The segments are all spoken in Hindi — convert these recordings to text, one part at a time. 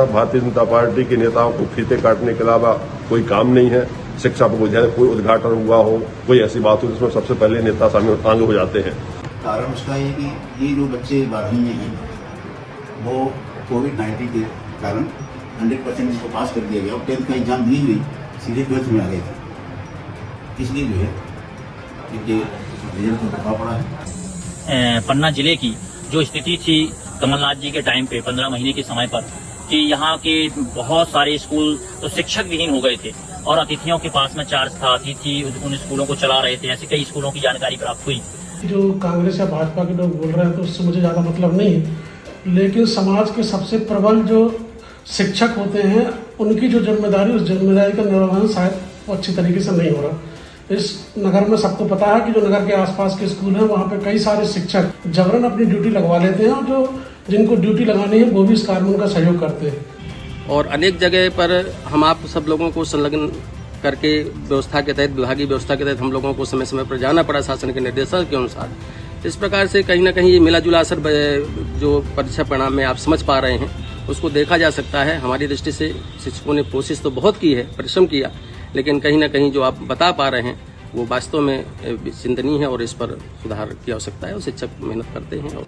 भारतीय जनता पार्टी के नेताओं को फीते काटने के अलावा कोई काम नहीं है। शिक्षा पर कोई उद्घाटन हुआ हो, कोई ऐसी बात हो जिसमें सबसे पहले नेता सामने आगे हो जाते हैं। कारण उसका ये कि ये जो बच्चे 12वीं में हैं वो कोविड-19 के कारण 100% इनको पास कर दिया गया और 10th का एग्जाम दी हुई सीधे 12th में आ गए थे, इसलिए जो है इनके रिजल्ट में प्रभाव पड़ा है। पन्ना जिले की जो स्थिति थी कमलनाथ जी के टाइम पे 15 महीने के समय पर कि यहाँ के बहुत सारे स्कूल तो शिक्षक विहीन हो गए थे और अतिथियों के पास में चार्ज था, अतिथि उन स्कूलों को चला रहे थे। ऐसे कई स्कूलों की जानकारी प्राप्त हुई। जो कांग्रेस या भाजपा के लोग बोल रहे हैं तो उससे मुझे ज़्यादा मतलब नहीं है, लेकिन समाज के सबसे प्रबल जो शिक्षक होते हैं उनकी जो जिम्मेदारी, उस जिम्मेदारी का निर्वहन शायद अच्छी तरीके से नहीं हो रहा। इस नगर में सबको पता है कि जो नगर के आसपास के स्कूल हैं वहाँ पे कई सारे शिक्षक जबरन अपनी ड्यूटी लगवा लेते हैं और जो जिनको ड्यूटी लगानी है वो भी इस कार्य में उनका सहयोग करते हैं। और अनेक जगह पर हम आप सब लोगों को संलग्न करके व्यवस्था के तहत, विभागीय व्यवस्था के तहत हम लोगों को समय समय पर जाना पड़ा शासन के निर्देशों के अनुसार। इस प्रकार से कहीं ना कहीं ये मिला जुला असर जो परीक्षा परिणाम में आप समझ पा रहे हैं उसको देखा जा सकता है। हमारी दृष्टि से शिक्षकों ने कोशिश तो बहुत की है, परिश्रम किया, लेकिन कहीं ना कहीं जो आप बता पा रहे हैं वो वास्तव में चिंतनीय है और इस पर सुधार की आवश्यकता है और शिक्षक मेहनत करते हैं।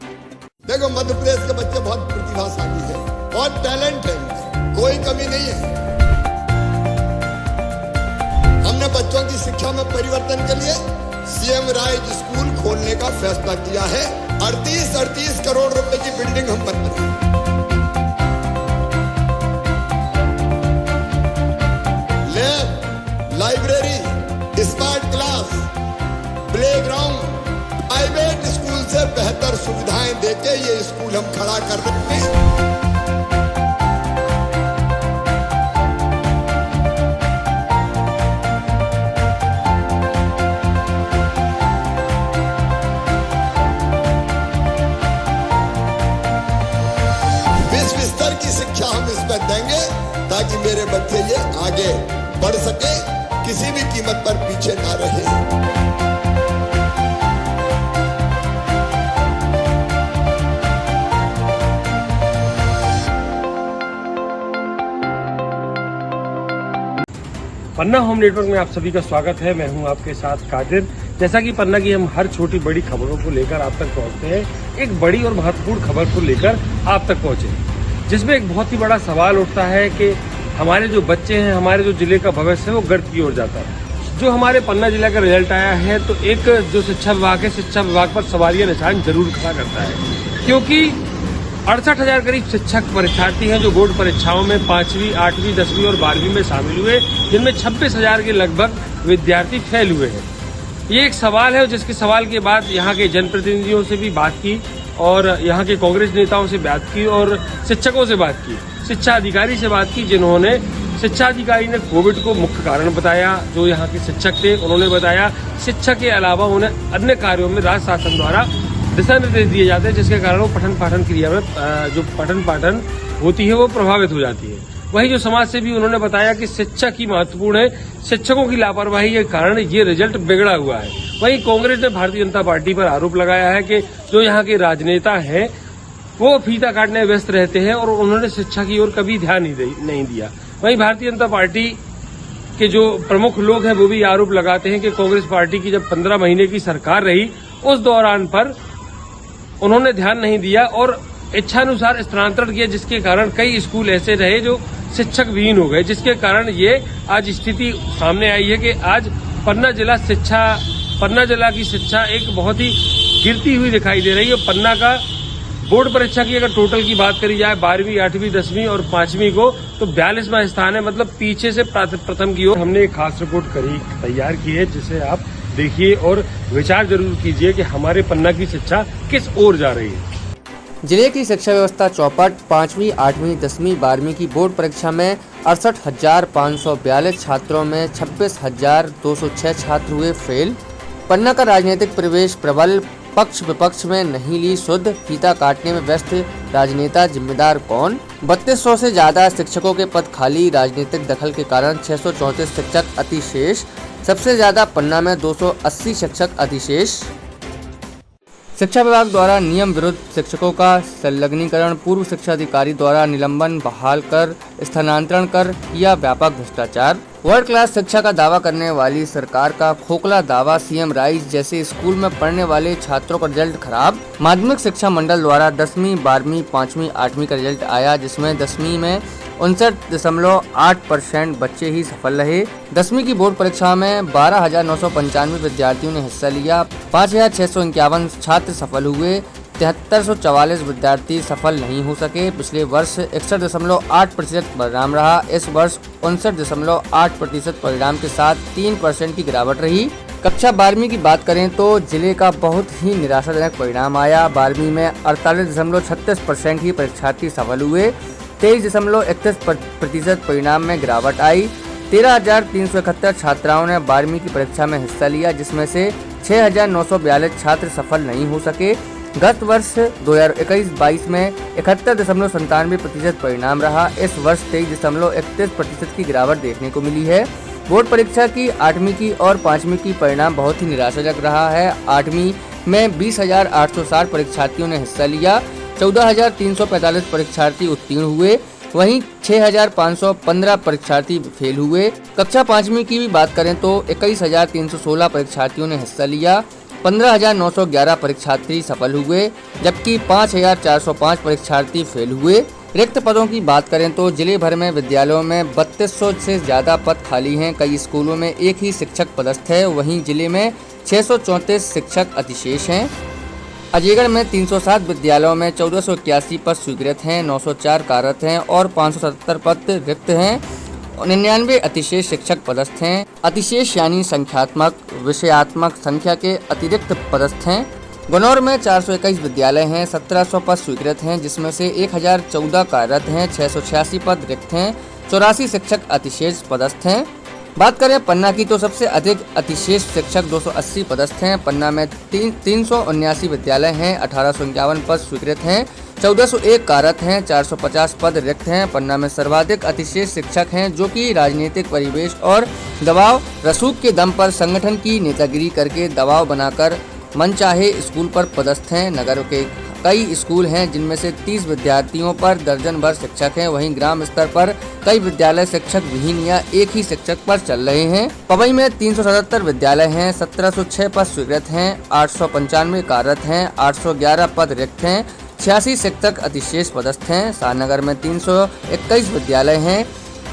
देखो मध्य प्रदेश के बच्चे बहुत प्रतिभाशाली हैं, बहुत टैलेंट है, कोई कमी नहीं है। हमने बच्चों की शिक्षा में परिवर्तन के लिए सीएम राइज स्कूल खोलने का फैसला किया है। 38 करोड़ रुपए की बिल्डिंग हम बना रहे हैं। Lab, library, smart class, playground, private school से बेहतर सुविधाएं देके ये स्कूल हम खड़ा कर रहे हैं। विश्व स्तर की शिक्षा हम इसमें देंगे ताकि मेरे बच्चे ये आगे बढ़ सके, किसी भी कीमत पर पीछे ना रहे। पन्ना होम नेटवर्क में आप सभी का स्वागत है। मैं हूं आपके साथ कादिर। जैसा कि पन्ना की हम हर छोटी बड़ी खबरों को लेकर आप तक पहुंचते हैं, एक बड़ी और महत्वपूर्ण खबर को लेकर आप तक पहुंचे, जिसमें एक बहुत ही बड़ा सवाल उठता है कि हमारे जो बच्चे हैं, हमारे जो जिले का भविष्य है वो गर्त की ओर जाता है। जो हमारे पन्ना जिला का रिजल्ट आया है तो एक जो शिक्षा विभाग है, शिक्षा विभाग पर सवालिया निशान जरूर खड़ा करता है, क्योंकि 68,000 करीब शिक्षक परीक्षार्थी हैं जो बोर्ड परीक्षाओं में 5वीं, 8वीं, 10वीं और 12वीं में शामिल हुए, जिनमें 26,000 के लगभग विद्यार्थी फेल हुए हैं। ये एक सवाल है जिसके सवाल के बाद यहाँ के जनप्रतिनिधियों से भी बात की और यहाँ के कांग्रेस नेताओं से बात की और शिक्षकों से बात की, शिक्षा अधिकारी से बात की, जिन्होंने शिक्षा अधिकारी ने कोविड को मुख्य कारण बताया। जो यहाँ के शिक्षक थे उन्होंने बताया शिक्षा के अलावा उन्हें अन्य कार्यों में राज्य शासन द्वारा दिशा निर्देश दिए जाते हैं, जिसके कारण वो पठन पाठन क्रिया में जो पठन पाठन होती है वो प्रभावित हो जाती है। वही जो समाज से भी उन्होंने बताया कि शिक्षा की महत्वपूर्ण है, शिक्षकों की लापरवाही के कारण ये रिजल्ट बिगड़ा हुआ है। वहीं कांग्रेस ने भारतीय जनता पार्टी पर आरोप लगाया है कि जो यहाँ के राजनेता हैं वो फीता काटने में व्यस्त रहते हैं और उन्होंने शिक्षा की ओर कभी ध्यान नहीं दिया। वहीं भारतीय जनता पार्टी के जो प्रमुख लोग हैं वो भी आरोप लगाते हैं कि कांग्रेस पार्टी की जब 15 महीने की सरकार रही उस दौरान पर उन्होंने ध्यान नहीं दिया और इच्छानुसार स्थानांतरण किया, जिसके कारण कई स्कूल ऐसे रहे जो शिक्षक विहीन हो गए, जिसके कारण ये आज स्थिति सामने आई है कि आज पन्ना जिला की शिक्षा एक बहुत ही गिरती हुई दिखाई दे रही है। पन्ना का बोर्ड परीक्षा की अगर टोटल की बात करी जाए 12वीं, 8वीं, 10वीं और 5वीं को तो 42वां स्थान है, मतलब पीछे से प्रथम की ओर। हमने एक खास रिपोर्ट तैयार की है जिसे आप देखिए और विचार जरूर कीजिए कि हमारे पन्ना की शिक्षा किस ओर जा रही है। जिले की शिक्षा व्यवस्था चौपट। 5वीं, 8वीं, 10वीं, 12वीं की बोर्ड परीक्षा में 68,542 छात्रों में 26,206 छात्र हुए फेल। पन्ना का राजनीतिक परिवेश प्रबल, पक्ष विपक्ष में नहीं ली सुध, फीता काटने में व्यस्त राजनेता, जिम्मेदार कौन? 3200 से ज्यादा शिक्षकों के पद खाली, राजनीतिक दखल के कारण 634 शिक्षक अतिशेष, सबसे ज्यादा पन्ना में 280 शिक्षक अतिशेष। शिक्षा विभाग द्वारा नियम विरुद्ध शिक्षकों का संलग्नीकरण, पूर्व शिक्षा अधिकारी द्वारा निलंबन, बहाल कर स्थानांतरण कर किया व्यापक भ्रष्टाचार। वर्ल्ड क्लास शिक्षा का दावा करने वाली सरकार का खोखला दावा, सीएम राइज जैसे स्कूल में पढ़ने वाले छात्रों का रिजल्ट खराब। माध्यमिक शिक्षा मंडल द्वारा 10वीं, 12वीं, 5वीं, 8वीं का रिजल्ट आया, जिसमें 10वीं में 59.8% बच्चे ही सफल रहे। 10वीं की बोर्ड परीक्षा में 12,995 विद्यार्थियों ने हिस्सा लिया। 5,651 छात्र सफल हुए। 7344 विद्यार्थी सफल नहीं हो सके। पिछले वर्ष 61.8% परिणाम रहा। इस वर्ष 59.8% परिणाम के साथ 3% की गिरावट रही। कक्षा 12वीं की बात करें तो जिले का बहुत ही निराशाजनक परिणाम आया। 12वीं में 48.36% ही परीक्षार्थी सफल हुए। 23.31% परिणाम में गिरावट आई। 13,371 छात्राओं ने 12वीं की परीक्षा में हिस्सा लिया, जिसमें से 6,942 छात्र सफल नहीं हो सके। गत वर्ष 2021-22 में 71.97% परिणाम रहा। इस वर्ष 23.31% की गिरावट देखने को मिली है। बोर्ड परीक्षा की 8वीं की और 5वीं की परिणाम बहुत ही निराशाजनक रहा है। 8वीं में 20,860 परीक्षार्थियों ने हिस्सा लिया। 14,345 परीक्षार्थी उत्तीर्ण हुए, वहीं 6,515 परीक्षार्थी फेल हुए। कक्षा 5वीं की भी बात करें तो 21,316 परीक्षार्थियों ने हिस्सा लिया। 15,911 परीक्षार्थी सफल हुए, जबकि 5,405 परीक्षार्थी फेल हुए। रिक्त पदों की बात करें तो जिले भर में विद्यालयों में 3200 से ज़्यादा पद खाली हैं। कई स्कूलों में एक ही शिक्षक पदस्थ है, वहीं जिले में 634 शिक्षक अतिशेष हैं। अजयगढ़ में 307 विद्यालयों में 1481 पद स्वीकृत हैं, 904 कार्यरत हैं और 577 पद रिक्त हैं। 99 अतिशेष शिक्षक पदस्थ हैं। अतिशेष यानी संख्यात्मक विषयात्मक संख्या के अतिरिक्त पदस्थ हैं। गनौर में 421 विद्यालय हैं, 1700 पद स्वीकृत हैं, जिसमें से 1014 कार्यरत हैं, 686 पद रिक्त हैं, 84 शिक्षक अतिशेष पदस्थ हैं। बात करें पन्ना की तो सबसे अधिक अतिशेष शिक्षक 280 पदस्थ हैं। पन्ना में 379 विद्यालय हैं, 1851 पद स्वीकृत हैं, 1401 कार्यरत हैं, 450 पद रिक्त हैं। पन्ना में सर्वाधिक अतिशेष शिक्षक हैं, जो कि राजनीतिक परिवेश और दबाव रसूख के दम पर संगठन की नेतागिरी करके दबाव बनाकर मनचाहे स्कूल पर पदस्थ हैं। नगर के कई स्कूल हैं, जिनमें से 30 विद्यार्थियों पर दर्जन भर शिक्षक हैं। वहीं ग्राम स्तर पर कई विद्यालय शिक्षक विहीन या एक ही शिक्षक पर चल रहे हैं। पवई में 377 विद्यालय हैं, 1706 पद स्वीकृत हैं, 895 कार्यरत हैं, 811 पद रिक्त हैं, 86 शिक्षक अतिशेष पदस्थ हैं। शाहनगर में 321 विद्यालय हैं,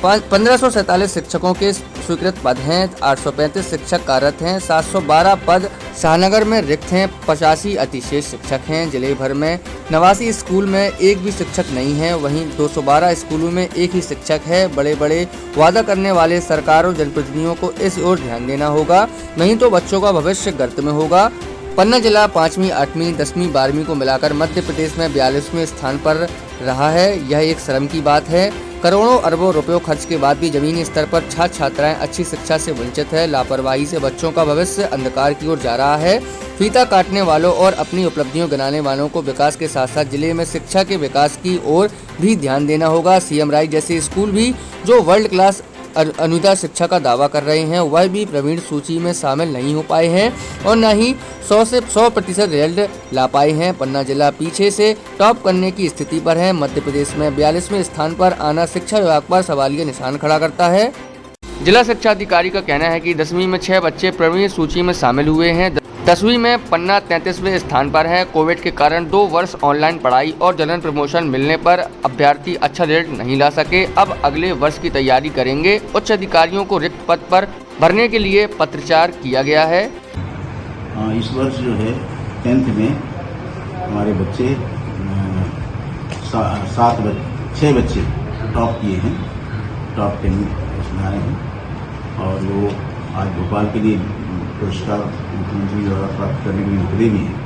1547 शिक्षकों के स्वीकृत पद हैं, 835 शिक्षक कार्यरत हैं, 712 पद शाहनगर में रिक्त हैं, 85 अतिशेष शिक्षक हैं। जिले भर में 89 स्कूल में एक भी शिक्षक नहीं है, वहीं 212 स्कूलों में एक ही शिक्षक है। बड़े बड़े वादा करने वाले सरकार और जनप्रतिनिधियों को इस ओर ध्यान देना होगा, नहीं तो बच्चों का भविष्य गर्त में होगा। पन्ना जिला 5वीं, 8वीं, 10वीं, 12वीं को मिलाकर मध्य प्रदेश में 42वें स्थान पर रहा है। यह एक शर्म की बात है। करोड़ों अरबों रुपयों खर्च के बाद भी जमीनी स्तर पर छात्र छात्राएं अच्छी शिक्षा से वंचित है। लापरवाही से बच्चों का भविष्य अंधकार की ओर जा रहा है। फीता काटने वालों और अपनी उपलब्धियों गिनाने वालों को विकास के साथ साथ जिले में शिक्षा के विकास की ओर भी ध्यान देना होगा। सीएम राइज जैसे स्कूल भी जो वर्ल्ड क्लास अनुदान शिक्षा का दावा कर रहे हैं, वह भी प्रवीण सूची में शामिल नहीं हो पाए हैं और न ही 100 से 100% रिजल्ट ला पाए हैं। पन्ना जिला पीछे से टॉप करने की स्थिति पर है। मध्य प्रदेश में 42वें स्थान पर आना शिक्षा विभाग पर सवालिया निशान खड़ा करता है। जिला शिक्षा अधिकारी का कहना है कि 10वीं में 6 बच्चे प्रवीण सूची में शामिल हुए हैं। 10वीं में पन्ना 33वें स्थान पर है। कोविड के कारण 2 वर्ष ऑनलाइन पढ़ाई और जनरल प्रमोशन मिलने पर अभ्यर्थी अच्छा रिजल्ट नहीं ला सके। अब अगले वर्ष की तैयारी करेंगे। उच्च अधिकारियों को रिक्त पद पर भरने के लिए पत्राचार किया गया है। इस वर्ष जो है 10th में हमारे बच्चे 6 बच्चे टॉप किए हैं, टॉप 10 में आए हैं और वो आज भोपाल के लिए पुरस्कार मुख्यमंत्री द्वारा प्राप्त करने के लिए निकले भी हैं।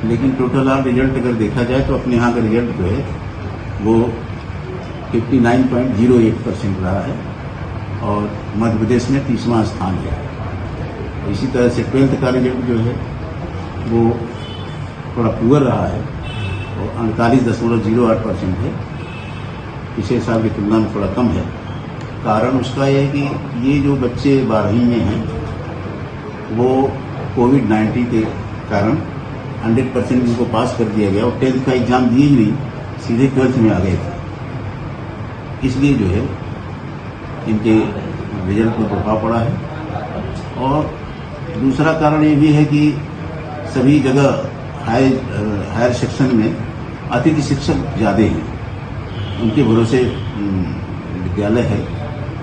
लेकिन टोटल आप रिजल्ट अगर देखा जाए तो अपने यहाँ का रिजल्ट जो है वो 59.08% रहा है और मध्य प्रदेश में 30वां स्थान है। इसी तरह से 12th का रिजल्ट जो है वो थोड़ा पुअर रहा है और 48.08% है, पिछले साल की तुलना में थोड़ा कम है। कारण उसका यह है कि ये जो बच्चे 12वीं में हैं वो कोविड-19 के कारण 100% इनको पास कर दिया गया और 10th का एग्जाम दिए ही नहीं, सीधे 12th में आ गए थे। इसलिए जो है इनके रिजल्ट पर प्रभाव पड़ा है। और दूसरा कारण ये भी है कि सभी जगह हायर सेक्शन में अतिथि शिक्षक ज़्यादा हैं, उनके भरोसे विद्यालय है।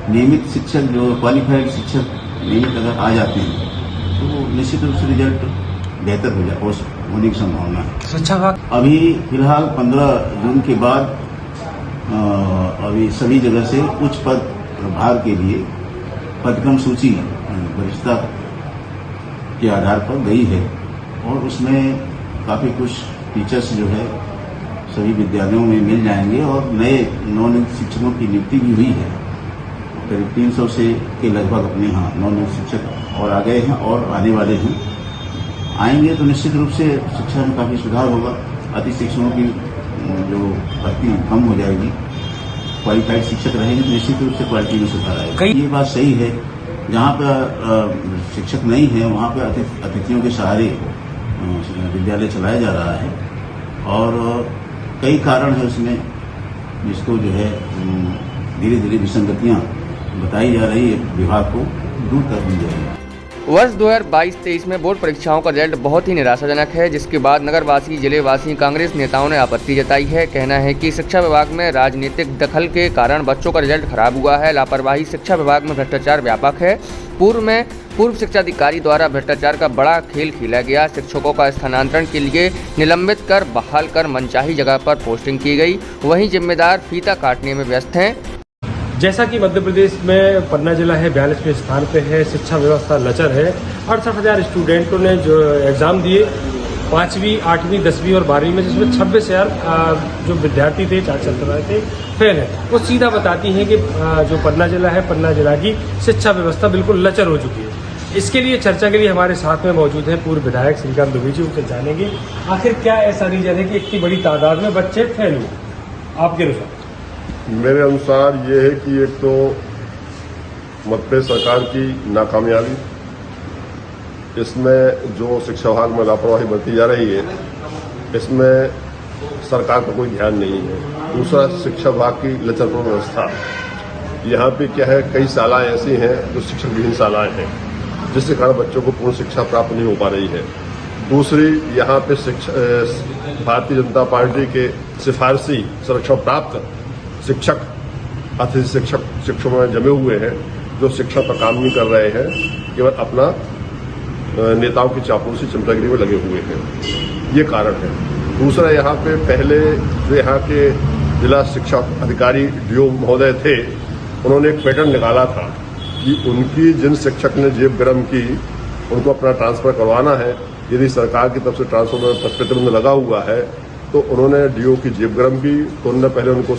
नियमित शिक्षक जो क्वालिफाइड शिक्षक नियमित अगर आ जाते हैं तो निश्चित रूप से रिजल्ट बेहतर होने की संभावना है। शिक्षा विभाग अभी फिलहाल 15 जून के बाद अभी सभी जगह से उच्च पद प्रभार के लिए पदक्रम सूची वरिष्ठता के आधार पर गई है और उसमें काफ़ी कुछ टीचर्स जो है सभी विद्यालयों में मिल जाएंगे और नए नवनियुक्त शिक्षकों की नियुक्ति भी हुई है। करीब 300 से के लगभग अपने यहाँ नवनियुक्त शिक्षक और आ गए हैं और आने वाले हैं। आएंगे तो निश्चित रूप से शिक्षा में काफ़ी सुधार होगा। अतिथि शिक्षकों की जो भर्ती कम हो जाएगी, क्वालिफाइड शिक्षक रहेंगे तो निश्चित रूप से क्वालिटी में सुधार आएगा। ये बात सही है, जहाँ पर शिक्षक नहीं है वहाँ पर अतिथियों के सहारे विद्यालय चलाया जा रहा है और कई कारण है उसमें, जिसको जो है धीरे धीरे विसंगतियाँ बताई जा रही है, विभाग को दूर कर दी जाएगी। वर्ष 2022-23 में बोर्ड परीक्षाओं का रिजल्ट बहुत ही निराशाजनक है, जिसके बाद नगरवासी जिलेवासी कांग्रेस नेताओं ने आपत्ति जताई है। कहना है कि शिक्षा विभाग में राजनीतिक दखल के कारण बच्चों का रिजल्ट खराब हुआ है। लापरवाही, शिक्षा विभाग में भ्रष्टाचार व्यापक है। पूर्व शिक्षा अधिकारी द्वारा भ्रष्टाचार का बड़ा खेल खेला गया। शिक्षकों का स्थानांतरण के लिए निलंबित कर बहाल कर मनचाही जगह पर पोस्टिंग की गई। वहीं जिम्मेदार फीता काटने में व्यस्त हैं। जैसा कि मध्य प्रदेश में पन्ना जिला है 42वें स्थान पे है, शिक्षा व्यवस्था लचर है। 68,000 स्टूडेंटों ने जो एग्ज़ाम दिए 5वीं, 8वीं, 10वीं और 12वीं में, जिसमें 26,000 जो विद्यार्थी थे, छात्र छात्राएं थे, फेल है। वो सीधा बताती हैं कि जो पन्ना जिला है, पन्ना जिला की शिक्षा व्यवस्था बिल्कुल लचर हो चुकी है। इसके लिए चर्चा के लिए हमारे साथ में मौजूद हैं पूर्व विधायक श्रीकांत दुबे जी। उनसे जानेंगे आखिर क्या ऐसा रीजन है कि इतनी बड़ी तादाद में बच्चे फेल हुए आपके अनुसार। मेरे अनुसार ये है कि एक तो मध्य प्रदेश सरकार की नाकामयाबी, इसमें जो शिक्षा विभाग में लापरवाही बरती जा रही है, इसमें सरकार का कोई ध्यान नहीं है। दूसरा, शिक्षा विभाग की लचरपूर्ण व्यवस्था। यहाँ पे क्या है, कई शालाएं ऐसी हैं जो शिक्षक विहीन शालाएं हैं, जिसके कारण बच्चों को पूर्ण शिक्षा प्राप्त नहीं हो पा रही है। दूसरी, यहाँ पे भारतीय जनता पार्टी के सिफारशी संरक्षण प्राप्त शिक्षक, अतिथि शिक्षकों में जमे हुए हैं, जो शिक्षा पर काम नहीं कर रहे हैं, केवल अपना नेताओं की चापलूसी चमचागिरी में लगे हुए हैं। ये कारण है। दूसरा, यहाँ पे पहले जो यहाँ के जिला शिक्षा अधिकारी डीओ महोदय थे, उन्होंने एक पैटर्न निकाला था कि उनकी जिन शिक्षक ने जेब गरम की, उनको अपना ट्रांसफर करवाना है। यदि सरकार की तरफ से ट्रांसफर में प्रतिबंध लगा हुआ है तो उन्होंने डीओ की जेब गरम की, तो उन्होंने पहले उनको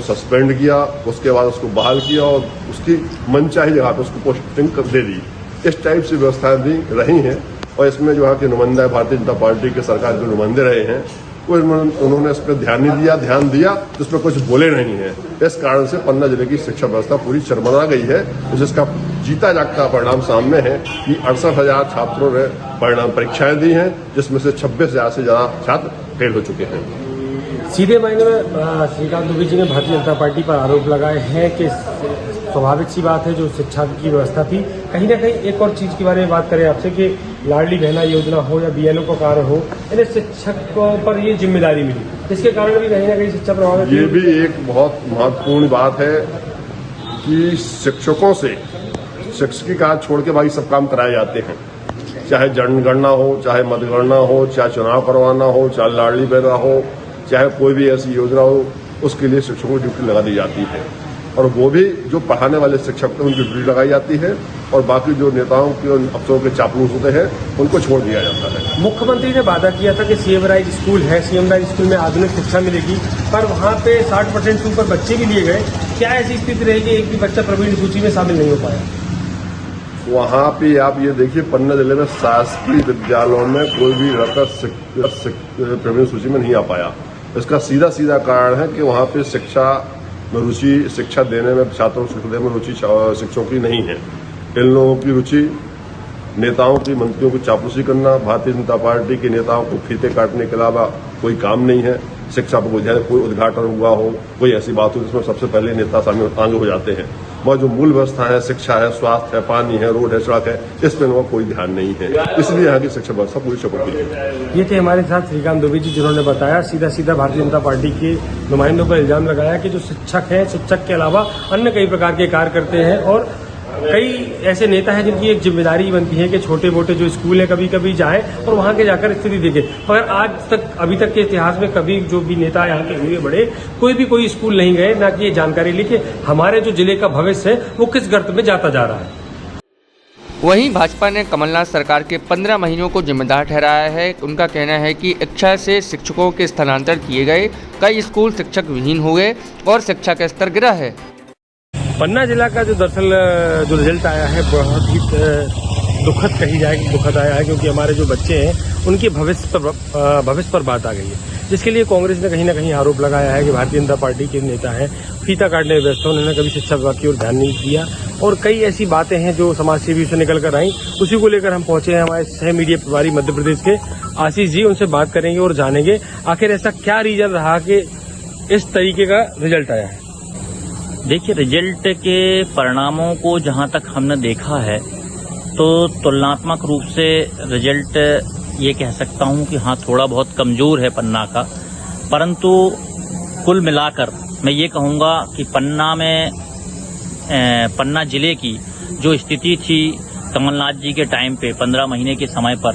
सस्पेंड किया, उसके बाद उसको बहाल किया और उसकी मनचाही जगह पर उसको पोस्टिंग दे दी। इस टाइप से व्यवस्थाएं भी रही हैं और इसमें जो है कि नुमाइंदा भारतीय जनता पार्टी के सरकार के नुमाइंदे रहे हैं, वो उन्होंने इस पर ध्यान नहीं दिया, ध्यान दिया तो इस पर कुछ बोले नहीं है। इस कारण से पन्ना जिले की शिक्षा व्यवस्था पूरी चरमरा गई है, जिसका जीता जागता परिणाम सामने है कि 68,000 छात्रों ने परिणाम परीक्षाएं दी हैं, जिसमें से 26,000 से ज्यादा छात्र फेल हो चुके हैं। सीधे मायने में श्रीकांत दुबे जी ने भारतीय जनता पार्टी पर आरोप लगाए हैं कि स्वाभाविक सी बात है, जो शिक्षा की व्यवस्था थी, कहीं ना कहीं एक और चीज के बारे में बात करें आपसे कि लाडली बहना योजना हो या बीएलओ का कार्य हो, इन्हें शिक्षकों पर ये जिम्मेदारी मिली, जिसके कारण भी कहीं ना कहीं शिक्षा प्रभावित। ये भी एक बहुत महत्वपूर्ण बात है कि शिक्षकों से शिक्षकी कार्य छोड़ के बाकी सब काम कराए जाते हैं, चाहे जनगणना हो, चाहे मतगणना हो, चाहे चुनाव करवाना हो, चाहे लाडली बहना हो, चाहे कोई भी ऐसी योजना हो, उसके लिए शिक्षकों को ड्यूटी लगा दी जाती है। और वो भी जो पढ़ाने वाले शिक्षक थे उनकी ड्यूटी लगाई जाती है और बाकी जो नेताओं के और अफसरों के चापलूस होते हैं उनको छोड़ दिया जाता है। मुख्यमंत्री ने वादा किया था कि सीएम राइज स्कूल है, सीएम राइज स्कूल में आधुनिक शिक्षा मिलेगी, पर वहाँ पे 60% से ऊपर बच्चे भी लिए गए। क्या ऐसी स्थिति रहेगी, एक भी बच्चा प्रवीण सूची में शामिल नहीं हो पाया? वहाँ पे आप ये देखिए, पन्ना जिले में शासकीय विद्यालयों में कोई भी लड़का प्रवीण सूची में नहीं आ पाया। इसका सीधा कारण है कि वहाँ पे शिक्षा में रुचि, शिक्षा देने में, छात्रों को शिक्षा देने में रुचि शिक्षकों की नहीं है। इन लोगों की रुचि नेताओं की, मंत्रियों की चापलूसी करना, भारतीय जनता पार्टी के नेताओं को फीते काटने के अलावा कोई काम नहीं है। शिक्षा पर कोई उद्घाटन हुआ हो, कोई ऐसी बात हो जिसमें सबसे पहले नेता सामने आगे हो जाते हैं। वह जो मूल व्यवस्था है, शिक्षा है, स्वास्थ्य है, पानी है, रोड है, सड़क है, इस पर इनका कोई ध्यान नहीं है। इसलिए यहाँ की शिक्षा व्यवस्था पूरी चौपटी है। ये थे हमारे साथ श्रीकांत दुबे जी, जिन्होंने बताया सीधा भारतीय जनता पार्टी के नुमाइंदों पर इल्जाम लगाया कि जो शिक्षक हैं, शिक्षक के अलावा अन्य कई प्रकार के कार्य करते हैं और कई ऐसे नेता हैं जिनकी एक जिम्मेदारी बनती है कि छोटे मोटे जो स्कूल है कभी कभी जाएं और वहां के जाकर स्थिति देखें। मगर आज तक, अभी तक के इतिहास में कभी जो भी नेता यहाँ के हुए बड़े, कोई स्कूल नहीं गए, ना कि ये जानकारी ली कि हमारे जो जिले का भविष्य है वो किस गर्त में जाता जा रहा है। वहीं भाजपा ने कमलनाथ सरकार के 15 महीनों को जिम्मेदार ठहराया है। उनका कहना है कि इच्छा से शिक्षकों के स्थानांतरण किए गए, कई स्कूल शिक्षक विहीन हुए और शिक्षा का स्तर गिरा है। पन्ना जिला का जो दरअसल जो रिजल्ट आया है बहुत ही दुखद कही जाए कि दुखद आया है, क्योंकि हमारे जो बच्चे हैं उनके भविष्य पर बात आ गई है, जिसके लिए कांग्रेस ने कहीं ना कहीं आरोप लगाया है कि भारतीय जनता पार्टी के नेता हैं फीता काटने में व्यस्त, उन्होंने कभी शिक्षा विभाग की ओर ध्यान नहीं दिया और कई ऐसी बातें हैं जो समाज सेवी से निकल कर आई, उसी को लेकर हम पहुंचे हैं हमारे सह मीडिया प्रभारी मध्य प्रदेश के आशीष जी। उनसे बात करेंगे और जानेंगे आखिर ऐसा क्या रीजन रहा कि इस तरीके का रिजल्ट आया है। देखिए, रिजल्ट के परिणामों को जहां तक हमने देखा है तो तुलनात्मक रूप से रिजल्ट ये कह सकता हूं कि हाँ, थोड़ा बहुत कमजोर है पन्ना का, परंतु कुल मिलाकर मैं ये कहूँगा कि पन्ना जिले की जो स्थिति थी कमलनाथ जी के टाइम पे 15 महीने के समय पर,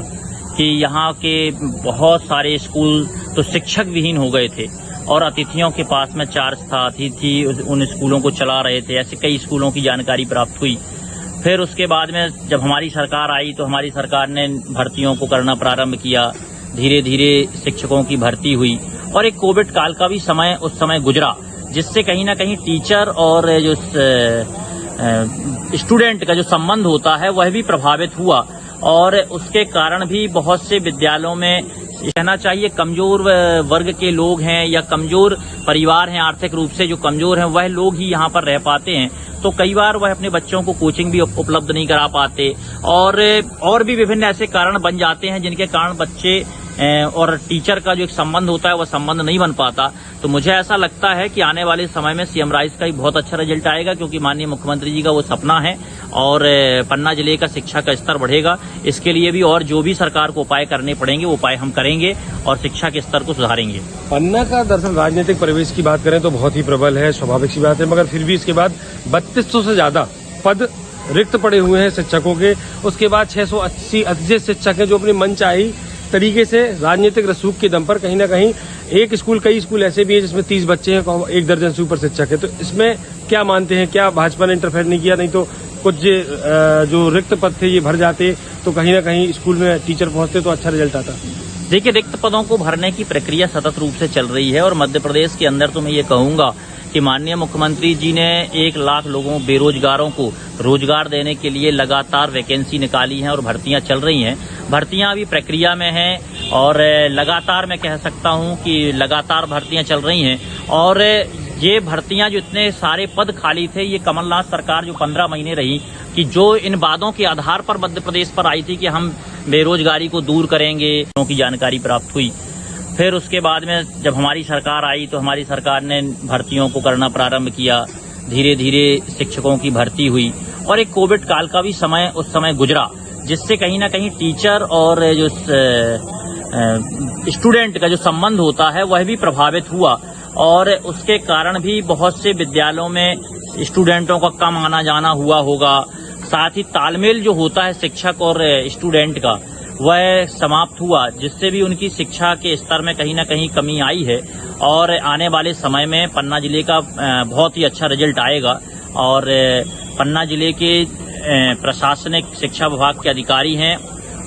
कि यहाँ के बहुत सारे स्कूल तो शिक्षक विहीन हो गए थे और अतिथियों के पास में चार्ज था, अतिथि उन स्कूलों को चला रहे थे, ऐसे कई स्कूलों की जानकारी प्राप्त हुई। फिर उसके बाद में जब हमारी सरकार आई तो हमारी सरकार ने भर्तियों को करना प्रारंभ किया, धीरे धीरे शिक्षकों की भर्ती हुई और एक कोविड काल का भी समय उस समय गुजरा, जिससे कहीं ना कहीं टीचर और जो स्टूडेंट का जो संबंध होता है वह भी प्रभावित हुआ और उसके कारण भी बहुत से विद्यालयों में कहना चाहिए कमजोर वर्ग के लोग हैं या कमजोर परिवार हैं, आर्थिक रूप से जो कमजोर हैं वह लोग ही यहाँ पर रह पाते हैं, तो कई बार वह अपने बच्चों को कोचिंग भी उपलब्ध नहीं करा पाते और भी विभिन्न ऐसे कारण बन जाते हैं जिनके कारण बच्चे और टीचर का जो एक संबंध होता है वह संबंध नहीं बन पाता। तो मुझे ऐसा लगता है कि आने वाले समय में सीएम राइज का भी बहुत अच्छा रिजल्ट आएगा, क्योंकि माननीय मुख्यमंत्री जी का वो सपना है और पन्ना जिले का शिक्षा का स्तर बढ़ेगा। इसके लिए भी और जो भी सरकार को उपाय करने पड़ेंगे वो उपाय हम करेंगे और शिक्षा के स्तर को सुधारेंगे। पन्ना का दरअसल राजनीतिक परिवेश की बात करें तो बहुत ही प्रबल है, स्वाभाविक सी बात है, मगर फिर भी इसके बाद 3200 से ज्यादा पद रिक्त पड़े हुए हैं शिक्षकों के। उसके बाद 680 अतिशय शिक्षक हैं जो अपनी मनचाही तरीके से राजनीतिक रसूख के दम पर कहीं ना कहीं कई स्कूल ऐसे भी हैं जिसमें 30 बच्चे हैं, 1 दर्जन से ऊपर शिक्षक है। तो इसमें क्या मानते हैं, क्या भाजपा ने इंटरफेयर नहीं किया? नहीं तो कुछ जो रिक्त पद थे ये भर जाते तो कहीं ना कहीं स्कूल में टीचर पहुंचते तो अच्छा रिजल्ट आता। देखिए, रिक्त पदों को भरने की प्रक्रिया सतत रूप से चल रही है और मध्य प्रदेश के अंदर तो मैं ये कहूंगा कि माननीय मुख्यमंत्री जी ने 1 लाख लोगों बेरोजगारों को रोजगार देने के लिए लगातार वैकेंसी निकाली है और भर्तियां चल रही हैं। भर्तियां अभी प्रक्रिया में हैं और लगातार मैं कह सकता हूं कि लगातार भर्तियां चल रही हैं और ये भर्तियां जो इतने सारे पद खाली थे, ये कमलनाथ सरकार जो 15 महीने रही कि जो इन वादों के आधार पर मध्य प्रदेश पर आई थी कि हम बेरोजगारी को दूर करेंगे, की जानकारी प्राप्त हुई। फिर उसके बाद में जब हमारी सरकार आई तो हमारी सरकार ने भर्तियों को करना प्रारंभ किया, धीरे धीरे शिक्षकों की भर्ती हुई और एक कोविड काल का भी समय उस समय गुजरा, जिससे कहीं ना कहीं टीचर और जो स्टूडेंट का जो संबंध होता है वह भी प्रभावित हुआ और उसके कारण भी बहुत से विद्यालयों में स्टूडेंटों का कम आना जाना हुआ होगा। साथ ही तालमेल जो होता है शिक्षक और स्टूडेंट का वह समाप्त हुआ, जिससे भी उनकी शिक्षा के स्तर में कहीं ना कहीं कमी आई है और आने वाले समय में पन्ना जिले का बहुत ही अच्छा रिजल्ट आएगा और पन्ना जिले के प्रशासनिक शिक्षा विभाग के अधिकारी हैं,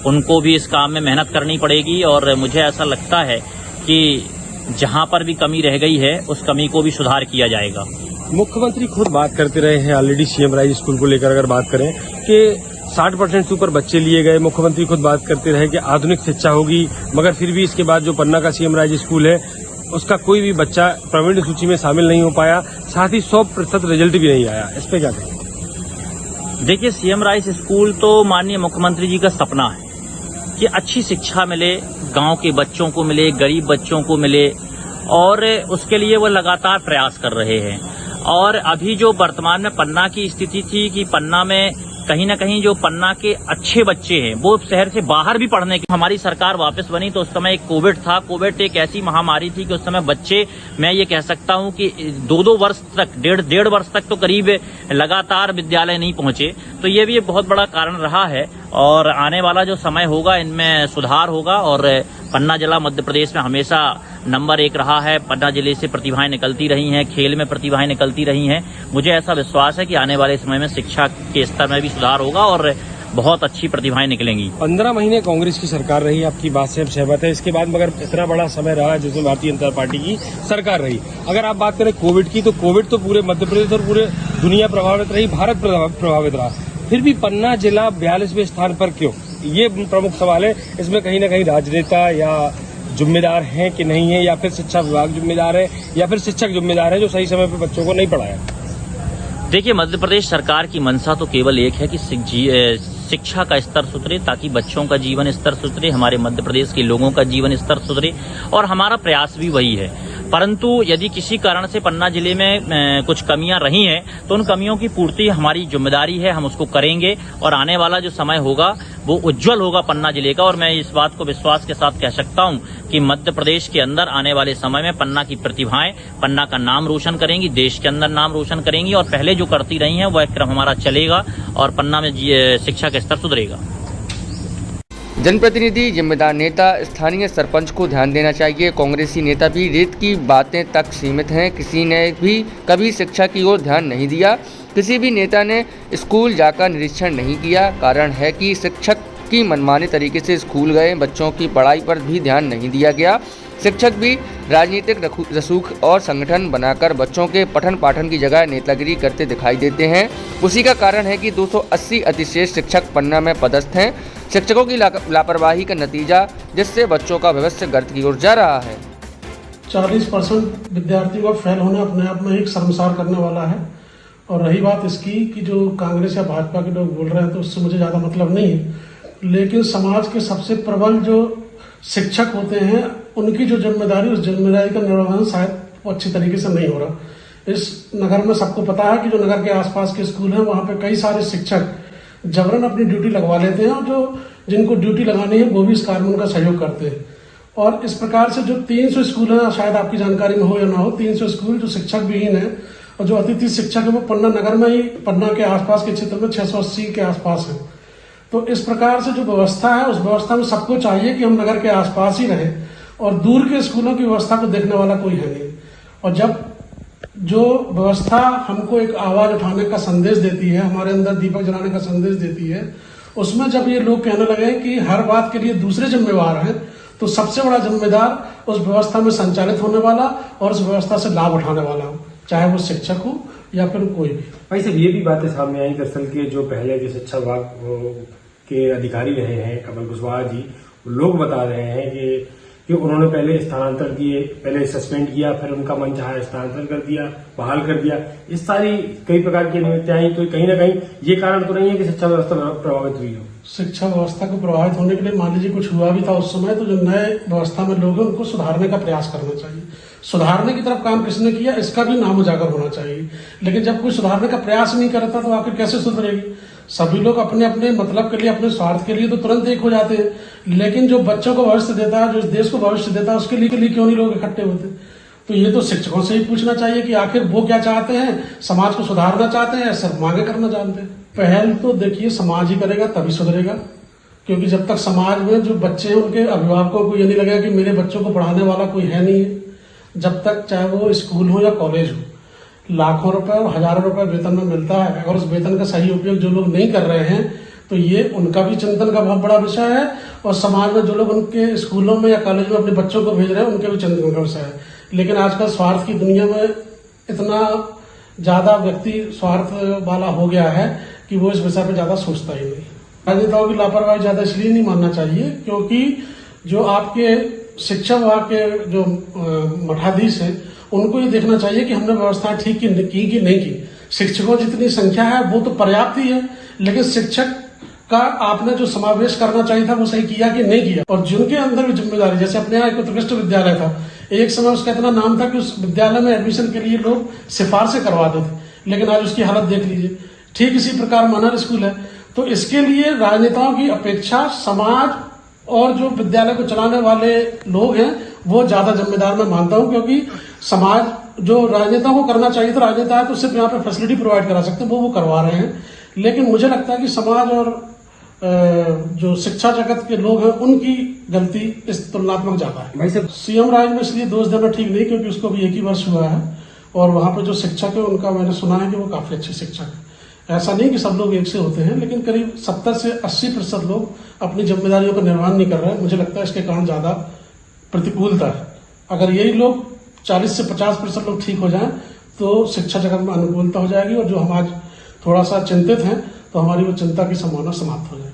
उनको भी इस काम में मेहनत करनी पड़ेगी और मुझे ऐसा लगता है कि जहां पर भी कमी रह गई है उस कमी को भी सुधार किया जाएगा। मुख्यमंत्री खुद बात करते रहे हैं, ऑलरेडी सीएम राइज स्कूल को लेकर अगर बात करें कि 60% से ऊपर बच्चे लिए गए। मुख्यमंत्री खुद बात करते रहे कि आधुनिक शिक्षा होगी, मगर फिर भी इसके बाद जो पन्ना का सीएम राइज स्कूल है उसका कोई भी बच्चा प्रावीण्य सूची में शामिल नहीं हो पाया, साथ ही 100% रिजल्ट भी नहीं आया। इस पे क्या कहें? देखिए, सीएम राइस स्कूल तो माननीय मुख्यमंत्री जी का सपना है कि अच्छी शिक्षा मिले, गांव के बच्चों को मिले, गरीब बच्चों को मिले, और उसके लिए वो लगातार प्रयास कर रहे हैं। और अभी जो वर्तमान में पन्ना की स्थिति थी कि पन्ना में कहीं ना कहीं जो पन्ना के अच्छे बच्चे हैं वो शहर से बाहर भी पढ़ने की, हमारी सरकार वापस बनी तो उस समय एक कोविड था। कोविड एक ऐसी महामारी थी कि उस समय बच्चे, मैं ये कह सकता हूं कि 2-2 वर्ष तक, डेढ़ वर्ष तक तो करीब लगातार विद्यालय नहीं पहुंचे। तो ये भी एक बहुत बड़ा कारण रहा है और आने वाला जो समय होगा इनमें सुधार होगा। और पन्ना जिला मध्य प्रदेश में हमेशा नंबर 1 रहा है। पन्ना जिले से प्रतिभाएं निकलती रही हैं, खेल में प्रतिभाएं निकलती रही हैं। मुझे ऐसा विश्वास है कि आने वाले समय में शिक्षा के स्तर में भी सुधार होगा और बहुत अच्छी प्रतिभाएं निकलेंगी। 15 महीने कांग्रेस की सरकार रही, आपकी बात से हम सहमत है। इसके बाद मगर इतना बड़ा समय रहा जिसमें भारतीय जनता पार्टी की सरकार रही। अगर आप बात करें कोविड की, तो कोविड तो पूरे मध्य प्रदेश और पूरे दुनिया प्रभावित रही, भारत प्रभावित रहा। फिर भी पन्ना जिला 42वें स्थान पर क्यों? ये प्रमुख सवाल है। इसमें कहीं ना कहीं राजनेता या जिम्मेदार हैं कि नहीं है, या फिर शिक्षा विभाग जिम्मेदार है, या फिर शिक्षक जिम्मेदार है जो सही समय पर बच्चों को नहीं पढ़ाया। देखिए, मध्य प्रदेश सरकार की मंशा तो केवल एक है कि शिक्षा का स्तर सुधरे, ताकि बच्चों का जीवन स्तर सुधरे, हमारे मध्य प्रदेश के लोगों का जीवन स्तर सुधरे, और हमारा प्रयास भी वही है। परंतु यदि किसी कारण से पन्ना जिले में कुछ कमियां रही हैं तो उन कमियों की पूर्ति हमारी जिम्मेदारी है, हम उसको करेंगे। और आने वाला जो समय होगा वो उज्जवल होगा पन्ना जिले का। और मैं इस बात को विश्वास के साथ कह सकता हूं कि मध्य प्रदेश के अंदर आने वाले समय में पन्ना की प्रतिभाएं पन्ना का नाम रोशन करेंगी, देश के अंदर नाम रोशन करेंगी, और पहले जो करती रही हैं वह क्रम हमारा चलेगा और पन्ना में शिक्षा का स्तर सुधरेगा। जनप्रतिनिधि, जिम्मेदार नेता, स्थानीय सरपंच को ध्यान देना चाहिए। कांग्रेसी नेता भी रेत की बातें तक सीमित हैं। किसी ने भी कभी शिक्षा की ओर ध्यान नहीं दिया। किसी भी नेता ने स्कूल जाकर निरीक्षण नहीं किया। कारण है कि शिक्षक की मनमाने तरीके से स्कूल गए, बच्चों की पढ़ाई पर भी ध्यान नहीं दिया गया। शिक्षक भी राजनीतिक रसूख और संगठन बनाकर बच्चों के पठन पाठन की जगह नेतागिरी करते दिखाई देते हैं। उसी का कारण है कि 280 अतिशेष शिक्षक पन्ना में पदस्थ हैं। शिक्षकों की लापरवाही का नतीजा, जिससे बच्चों का भविष्य गर्त की ओर जा रहा है। 40% विद्यार्थियों का फेल होना अपने आप में एक शर्मसार करने वाला है। और रही बात इसकी कि जो कांग्रेस या भाजपा के लोग बोल रहे हैं तो उससे मुझे ज़्यादा मतलब नहीं है, लेकिन समाज के सबसे प्रबल जो शिक्षक होते हैं उनकी जो जिम्मेदारी, उस जिम्मेदारी का निर्वहन शायद वो अच्छी तरीके से नहीं हो रहा। इस नगर में सबको पता है कि जो नगर के आसपास के स्कूल हैं वहाँ पे कई सारे शिक्षक जबरन अपनी ड्यूटी लगवा लेते हैं, और जो जिनको ड्यूटी लगानी है वो भी इस कार्य में उनका सहयोग करते हैं। और इस प्रकार से जो 300 स्कूल हैं, शायद आपकी जानकारी में हो या ना हो, 300 स्कूल जो शिक्षक विहीन है और जो अतिथि शिक्षक है वो पन्ना नगर में ही, पन्ना के आसपास के क्षेत्र में 680 के आसपास है। तो इस प्रकार से जो व्यवस्था है, उस व्यवस्था में सबको चाहिए कि हम नगर के आसपास ही रहें, और दूर के स्कूलों की व्यवस्था को देखने वाला कोई है नहीं। और जब जो व्यवस्था हमको एक आवाज उठाने का संदेश देती है, हमारे अंदर दीपक जलाने का संदेश देती है, उसमें जब ये लोग कहने लगे कि हर बात के लिए दूसरे जिम्मेवार हैं, तो सबसे बड़ा जिम्मेदार उस व्यवस्था में संचालित होने वाला और उस व्यवस्था से लाभ उठाने वाला हो, चाहे वो शिक्षक हो या फिर कोई भी। भाई साहब, ये भी बातें सामने आई दरअसल के जो पहले जो शिक्षा विभाग के अधिकारी रहे हैं कमल कुशवाहा जी, लोग बता रहे हैं कि उन्होंने पहले स्थानांतर किए, पहले सस्पेंड किया, फिर उनका मन चाहा स्थानांतर कर दिया, बहाल कर दिया। इस सारी कई प्रकार की नियुक्तियां आई, तो कहीं ना कहीं ये कारण तो नहीं है कि शिक्षा व्यवस्था प्रभावित हुई हो? शिक्षा व्यवस्था को प्रभावित होने के लिए मान लीजिए कुछ हुआ भी था उस समय, तो जो नए व्यवस्था में लोग हैं उनको सुधारने का प्रयास करना चाहिए। सुधारने की तरफ काम किसने किया इसका भी नाम उजागर होना चाहिए। लेकिन जब कोई सुधारने का प्रयास नहीं करता तो आखिर कैसे सुधरेगी? सभी लोग अपने अपने मतलब के लिए, अपने स्वार्थ के लिए तो तुरंत एक हो जाते हैं, लेकिन जो बच्चों को भविष्य देता है, जो देश को भविष्य देता है, उसके लिए क्यों नहीं लोग इकट्ठे होते? तो ये तो शिक्षकों से ही पूछना चाहिए कि आखिर वो क्या चाहते हैं, समाज को सुधारना चाहते हैं या सिर्फ मांगे करना जानते हैं? पहल तो देखिए समाज ही करेगा तभी सुधरेगा, क्योंकि जब तक समाज में जो बच्चे हैं उनके अभिभावकों को ये नहीं लगेगा कि मेरे बच्चों को पढ़ाने वाला कोई है नहीं है, जब तक चाहे वो स्कूल हो या कॉलेज हो, लाखों रुपए और हजारों रुपए वेतन में मिलता है, अगर उस वेतन का सही उपयोग जो लोग नहीं कर रहे हैं तो ये उनका भी चिंतन का बहुत बड़ा विषय है, और समाज में जो लोग उनके स्कूलों में या कॉलेज में अपने बच्चों को भेज रहे हैं उनके भी चिंतन का विषय है। लेकिन आजकल स्वार्थ की दुनिया में इतना ज्यादा व्यक्ति स्वार्थ वाला हो गया है कि वो इस विषय पर ज्यादा सोचता ही नहीं। राजनेताओं की लापरवाही ज्यादा इसलिए नहीं मानना चाहिए क्योंकि जो आपके शिक्षा विभाग के जो मठाधीश हैं उनको ये देखना चाहिए कि हमने व्यवस्था ठीक की कि नहीं की। शिक्षकों जितनी संख्या है वो तो पर्याप्त ही है, लेकिन शिक्षक का आपने जो समावेश करना चाहिए था वो सही किया कि नहीं किया। और जिनके अंदर भी जिम्मेदारी, जैसे अपने यहाँ एक उत्कृष्ट विद्यालय था, एक समय उसका इतना नाम था कि उस विद्यालय में एडमिशन के लिए लोग सिफारिशें करवाते थे, लेकिन आज उसकी हालत देख लीजिए। ठीक इसी प्रकार मनहर स्कूल है। तो इसके लिए राजनेताओं की अपेक्षा समाज और जो विद्यालय को चलाने वाले लोग हैं वो ज्यादा जिम्मेदार मैं मानता हूं, क्योंकि समाज जो राजनेताओं को करना चाहिए था, राजनेता है तो सिर्फ यहाँ पे फैसिलिटी प्रोवाइड करा सकते हैं, वो करवा रहे हैं। लेकिन मुझे लगता है कि समाज और जो शिक्षा जगत के लोग हैं उनकी गलती इस तुलनात्मक ज्यादा है। भाई साहब, सीएम राज में इसलिए दोष देना ठीक नहीं, क्योंकि उसको भी एक ही वर्ष हुआ है और वहां पे जो शिक्षक है उनका मैंने सुना है कि वो काफी अच्छे शिक्षक है। ऐसा नहीं कि सब लोग एक से होते हैं, लेकिन करीब 70 से 80% लोग अपनी जिम्मेदारियों का निर्वहन नहीं कर रहे हैं। मुझे लगता है इसके कारण ज्यादा प्रतिकूलता है। अगर यही लोग 40 से 50% लोग ठीक हो जाएं तो शिक्षा जगत में अनुकूलता हो जाएगी, और जो हम आज थोड़ा सा चिंतित हैं तो हमारी वो चिंता की संभावना समाप्त हो जाएगी।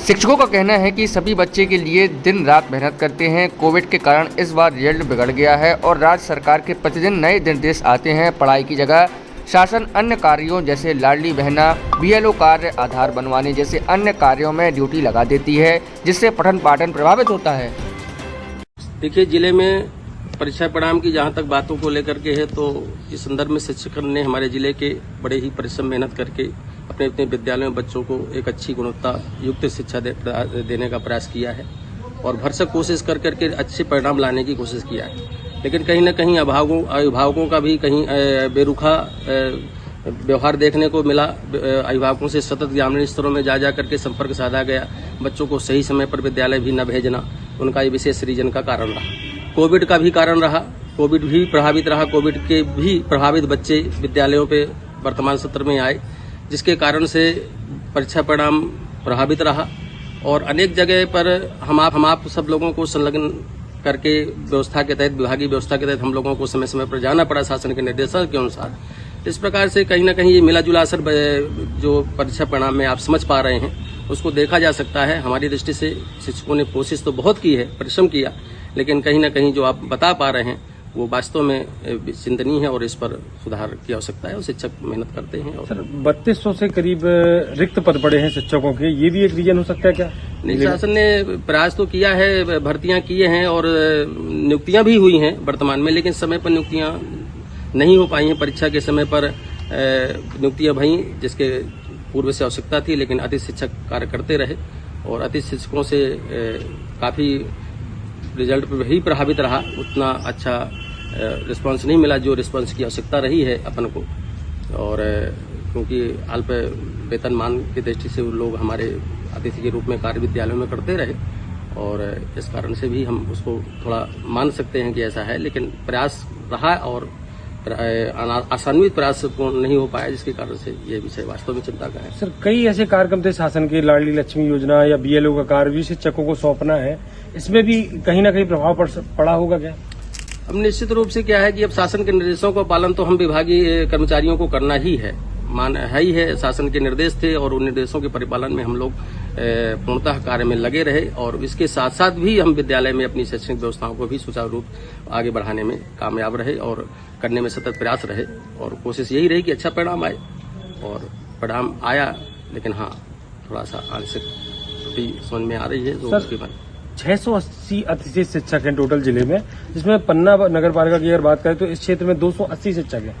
शिक्षकों का कहना है कि सभी बच्चे के लिए दिन रात मेहनत करते हैं। कोविड के कारण इस बार रिजल्ट बिगड़ गया है और राज्य सरकार के प्रतिदिन नए निर्देश आते हैं। पढ़ाई की जगह शासन अन्य कार्यों जैसे लाडली बहना, बीएलओ कार्य आधार बनवाने जैसे अन्य कार्यों में ड्यूटी लगा देती है, जिससे पठन पाठन प्रभावित होता है। देखिए, जिले में परीक्षा परिणाम की जहां तक बातों को लेकर के है, तो इस संदर्भ में शिक्षक ने हमारे जिले के बड़े ही परिश्रम मेहनत करके अपने अपने विद्यालयों में बच्चों को एक अच्छी गुणवत्ता युक्त शिक्षा देने का प्रयास किया है और भरसक कोशिश कर करके अच्छे परिणाम लाने की कोशिश किया है। लेकिन कहीं न कहीं अभिभावकों का भी कहीं बेरुखा व्यवहार देखने को मिला। अभिभावकों से सतत ग्रामीण स्तरों में जा करके संपर्क साधा गया। बच्चों को सही समय पर विद्यालय भी न भेजना उनका ये विशेष रीजन का कारण रहा। कोविड का भी कारण रहा, कोविड भी प्रभावित रहा। कोविड के भी प्रभावित बच्चे विद्यालयों पे वर्तमान सत्र में आए, जिसके कारण से परीक्षा परिणाम प्रभावित रहा। और अनेक जगह पर हम आप सब लोगों को संलग्न करके व्यवस्था के तहत, विभागीय व्यवस्था के तहत हम लोगों को समय समय पर जाना पड़ा शासन के निर्देशों के अनुसार। इस प्रकार से कहीं न कहीं ये मिला जुला असर जो परीक्षा परिणाम में आप समझ पा रहे हैं उसको देखा जा सकता है। हमारी दृष्टि से शिक्षकों ने कोशिश तो बहुत की है, परिश्रम किया, लेकिन कहीं न कहीं जो आप बता पा रहे हैं वो वास्तव में चिंतनीय है और इस पर सुधार की आवश्यकता है और शिक्षक मेहनत करते हैं। और सर 3200 से करीब रिक्त पद पड़े हैं शिक्षकों के, ये भी एक रीजन हो सकता है क्या? नहीं, शासन ने प्रयास तो किया है, भर्तियां किए हैं और नियुक्तियां भी हुई हैं वर्तमान में, लेकिन समय पर नियुक्तियां नहीं हो पाई हैं। परीक्षा के समय पर नियुक्तियां भई जिसके पूर्व से आवश्यकता थी, लेकिन अतिथि शिक्षक कार्य करते रहे और अतिथि शिक्षकों से काफी रिजल्ट पर भी प्रभावित रहा। उतना अच्छा रिस्पांस नहीं मिला जो रिस्पांस की आवश्यकता रही है अपन को। और क्योंकि अल्प वेतनमान की दृष्टि से लोग हमारे अतिथि के रूप में कार्य विद्यालयों में करते रहे और इस कारण से भी हम उसको थोड़ा मान सकते हैं कि ऐसा है। लेकिन प्रयास रहा और आसान्वित प्रयास पूर्ण नहीं हो पाया, जिसके कारण से ये विषय वास्तव में चिंता का है। सर कई ऐसे कार्यक्रम थे शासन के, लाडली लक्ष्मी योजना या बीएलओ का कार्य भी शिक्षकों को सौंपना है, इसमें भी कहीं ना कहीं प्रभाव पड़ा होगा क्या? अब निश्चित रूप से क्या है कि अब शासन के निर्देशों का पालन तो हम विभागीय कर्मचारियों को करना ही है, ही है। शासन के निर्देश थे और उन निर्देशों के परिपालन में हम लोग पूर्णतः कार्य में लगे रहे और इसके साथ साथ भी हम विद्यालय में अपनी शैक्षणिक व्यवस्थाओं को भी सुचारू रूप आगे बढ़ाने में कामयाब रहे और करने में सतत प्रयास रहे और कोशिश यही रही कि अच्छा परिणाम आए और परिणाम आया। लेकिन हाँ, थोड़ा सा आंशिक त्रुटि समझ में आ रही है जो उसके बाद 680 अतिथि शिक्षक हैं टोटल जिले में, जिसमें पन्ना नगर पालिका की अगर बात करें तो इस क्षेत्र में 280 शिक्षक हैं।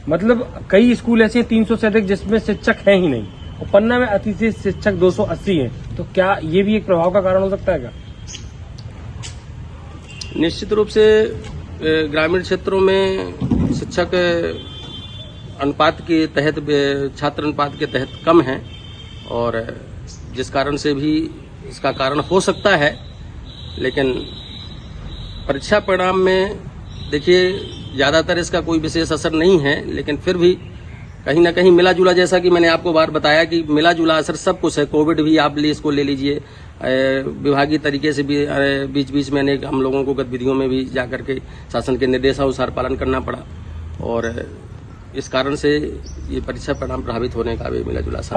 मतलब कई स्कूल ऐसे 300 से अधिक जिसमें शिक्षक हैं ही नहीं और पन्ना में अतिथि शिक्षक 280 हैं। तो क्या ये भी एक प्रभाव का कारण हो सकता है क्या? निश्चित रूप से ग्रामीण क्षेत्रों में शिक्षक अनुपात के तहत, छात्र अनुपात के तहत कम हैं और जिस कारण से भी इसका कारण हो सकता है। लेकिन परीक्षा परिणाम में देखिए ज्यादातर इसका कोई विशेष असर नहीं है, लेकिन फिर भी कहीं ना कहीं मिला जुला, जैसा कि मैंने आपको बार बताया कि मिला जुला असर सब कुछ है। कोविड भी आप इसको ले लीजिए, विभागीय तरीके से भी बीच बीच में अनेक हम लोगों को गतिविधियों में भी जाकर के शासन के निर्देशानुसार पालन करना पड़ा और इस कारण से ये परीक्षा परिणाम प्रभावित होने का भी मिला जुला असर।